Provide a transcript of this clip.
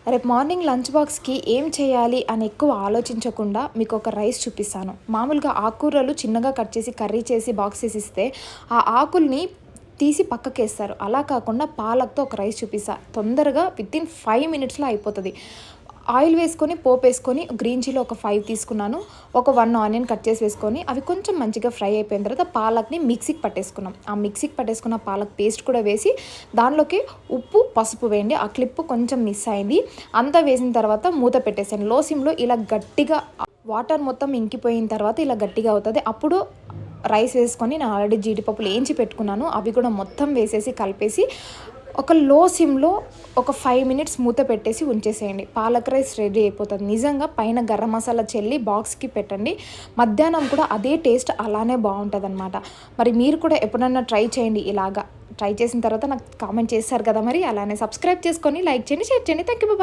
రేపు morning lunch బాక్స్‌కి ఏం చేయాలి అని ఎక్కువ ఆలోచించకుండా మీకొక రైస్ చూపిస్తాను. మామూలుగా ఆకుకూరలు చిన్నగా కట్ చేసి, కర్రీ చేసి బాక్స్ ఇస్తే ఆ ఆకుల్ని తీసి పక్కకేస్తారు. అలా కాకుండా పాలక్‌తో ఒక రైస్ చూపిస్తా. తొందరగా వితిన్ 5 మినిట్స్‌లో అయిపోతది. ఆయిల్ వేసుకొని, పోపేసుకొని, గ్రీన్ చిల్లీ ఒక 5 తీసుకున్నాను. ఒక 1 ఆనియన్ కట్ చేసి వేసుకొని, అవి కొంచెం మంచిగా ఫ్రై అయిపోయిన తర్వాత పాలక్‌ని మిక్సీకి పట్టేసుకున్నాం. ఆ మిక్సీకి పట్టేసుకున్న పాలక్ పేస్ట్ కూడా వేసి, దానిలోకి ఉప్పు, పసుపు వేయండి. ఆ క్లిప్ కొంచెం మిస్ అయింది. అంతా వేసిన తర్వాత మూత పెట్టేసాను. లో సిమ్‌లో ఇలా గట్టిగా వాటర్ మొత్తం ఇంకిపోయిన తర్వాత ఇలా గట్టిగా అవుతది. అప్పుడు రైస్ వేసుకొని నేను ఆల్రెడీ జీడిపప్పులు ఏంచి పెట్టుకున్నాను. అవి కూడా మొత్తం వేసేసి కలిపేసి ఒక లో సిమ్‌లో ఒక 5 మినిట్స్ మూత పెట్టేసి ఉంచేసేయండి. పాలక్ రైస్ రెడీ అయిపోతది. నిజంగా పైన గరం మసాలా చల్లి బాక్స్‌కి పెట్టండి. మధ్యాహ్నం కూడా అదే టేస్ట్ అలానే బావుంటదనమాట. మరి మీరు కూడా ఎప్పుడన్నా ట్రై చేయండి ఇలాగా. ట్రై చేసిన తర్వాత నాకు కామెంట్ చేస్తారు కదా! మరి అలానే సబ్స్క్రైబ్ చేసుకొని, లైక్ చేయండి, షేర్ చేయండి. Thank you.